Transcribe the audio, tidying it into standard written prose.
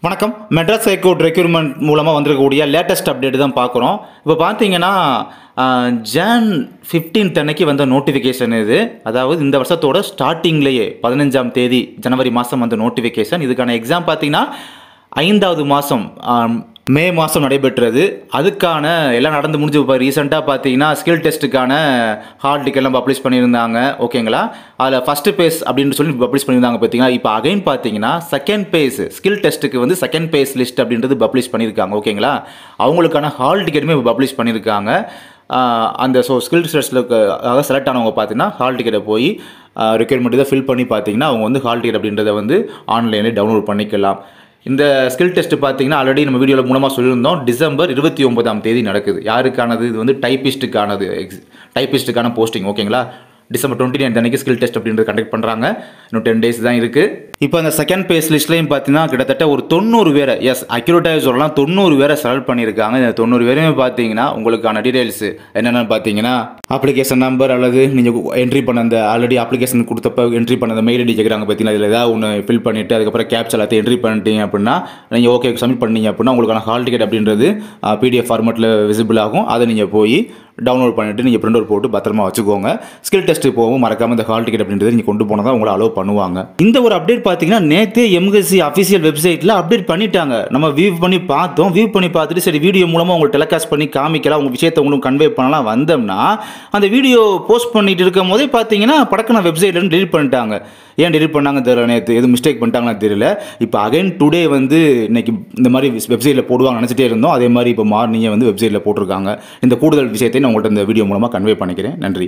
வணக்கம். Madras high court recruitment மூலமாக வந்திருக்கக்கூடிய லேட்டஸ்ட் அப்டேட் தான் பார்க்குறோம். இப்போ பார்த்தீங்கன்னா ஜான் 15 அன்னைக்கு வந்த நோட்டிஃபிகேஷன் இது. அதாவது இந்த வருஷத்தோட ஸ்டார்டிங்லேயே 15ஆம் தேதி ஜனவரி மாதம் வந்த நோட்டிஃபிகேஷன். இதுக்கான எக்ஸாம் பார்த்தீங்கன்னா 5வது மாதம் மே மாதம் நடைபெற்றது. அதுக்கான எல்லாம் நடந்து முடிஞ்சு இப்போ ரீசெண்டாக பார்த்தீங்கன்னா ஸ்கில் டெஸ்ட்டுக்கான ஹால் டிக்கெட்லாம் பப்ளிஷ் பண்ணியிருந்தாங்க. ஓகேங்களா, அதில் ஃபஸ்ட்டு பேஸ் அப்படின்னு சொல்லி பப்ளிஷ் பண்ணியிருந்தாங்க. பார்த்தீங்கன்னா இப்போ அகைன் பார்த்தீங்கன்னா செகண்ட் பேஸ் ஸ்கில் டெஸ்ட்டுக்கு வந்து செகண்ட் பேஸ் லிஸ்ட் அப்படின்றது பப்ளிஷ் பண்ணியிருக்காங்க. ஓகேங்களா, அவங்களுக்கான ஹால் டிக்கெட்டுமே பப்ளிஷ் பண்ணியிருக்காங்க. அந்த ஸ்கில் டெஸ்ட்டில் செலக்ட் ஆனவங்க பார்த்தீங்கன்னா ஹால் டிக்கெட்டை போய் ரெக்யர்மெண்ட் இதை ஃபில் பண்ணி பார்த்தீங்கன்னா அவங்க வந்து ஹால் டிக்கெட் அப்படின்றத வந்து ஆன்லைனில் டவுன்லோட் பண்ணிக்கலாம். இந்த ஸ்கில் டெஸ்ட் பார்த்தீங்கன்னா ஆல்ரெடி நம்ம வீடியோவில் மூலமாக சொல்லியிருந்தோம். டிசம்பர் 29ஆம் தேதி நடக்குது. யாருக்கானது? இது வந்து டைப்பிஸ்ட்டுக்கான போஸ்டிங். ஓகேங்களா, டிசம்பர் 29 அன்னைக்கு ஸ்கில் டெஸ்ட் அப்படின்றது கண்டக்ட் பண்ணுறாங்க. இன்னும் 10 days தான் இருக்குது. இப்போ அந்த செகண்ட் பேஸ் லிஸ்ட்லையும் பார்த்தீங்கன்னா கிட்டத்தட்ட ஒரு 90 பேரை, அக்யூரேட்டாக சொல்லலாம் 90 பேரை செலக்ட் பண்ணியிருக்காங்க. இந்த 90 பேருமே பார்த்தீங்கன்னா உங்களுக்கான டீடைல்ஸ் என்னென்னு பார்த்தீங்கன்னா அப்ளிகேஷன் நம்பர் அல்லது நீங்கள் என்ட்ரி பண்ண அந்த ஆல்ரெடி அப்ளிகேஷன் கொடுத்தப்ப என்ட்ரி பண்ண அந்த மெயில் ஐடி கேட்குறாங்க பார்த்தீங்கன்னா, இதில் ஏதாவது ஒன்று ஃபில் பண்ணிவிட்டு அதுக்கப்புறம் கேப்ஸ் எல்லாத்தையும் என்ட்ரி பண்ணிட்டீங்க அப்படின்னா நீங்கள் ஓகே சப்மிட் பண்ணீங்க அப்படின்னா உங்களுக்கான ஹால் டிக்கெட் அப்படின்றது PDF ஃபார்மெட்டில் விசிபிள் ஆகும். அதை நீங்கள் போய் டவுன்லோட் பண்ணிவிட்டு நீங்கள் பிரிண்ட் அவுட் போட்டு பத்திரமா வச்சுக்கோங்க. ஸ்கில் டெஸ்ட்டு போகும் மறக்காமல் இந்த ஹால் டிக்கெட் அப்படின்றது நீங்கள் கொண்டு போனால் தான் உங்களை அலோவ் பண்ணுவாங்க. இந்த ஒரு அப்டேட் பார்த்தீங்கன்னா நேற்றே MSc அஃபிஷியல் வெப்சைட்டில் அப்டேட் பண்ணிட்டாங்க. நம்ம வியூ பண்ணி பார்த்தோம். வியூ பண்ணி பார்த்துட்டு சரி வீடியோ மூலமாக உங்களுக்கு டெலிகாஸ்ட் பண்ணி காமிக்கலாம், உங்கள் விஷயத்தை உங்களுக்கு கன்வே பண்ணலாம் வந்தோம்னா அந்த வீடியோ போஸ்ட் பண்ணிட்டு இருக்கும் போதே பார்த்தீங்கன்னா படக்குன வெப்சைட்லேருந்து டெலிட் பண்ணிட்டாங்க. ஏன் டெலிட் பண்ணாங்க தெரியல, நேற்று எதுவும் மிஸ்டேக் பண்ணிட்டாங்கன்னு தெரியல. இப்போ அகைன் டுடே வந்து இன்னைக்கு இந்த மாதிரி வெப்சைட்டில் போடுவாங்க நினச்சிட்டே இருந்தோம். அதே மாதிரி இப்போ மார்னிங்கே வந்து வெப்சைட்டில் போட்டிருக்காங்க. இந்த கூடுதல் விஷயத்தை நான் உங்கள்கிட்ட இந்த வீடியோ மூலமாக கன்வே பண்ணிக்கிறேன். நன்றி.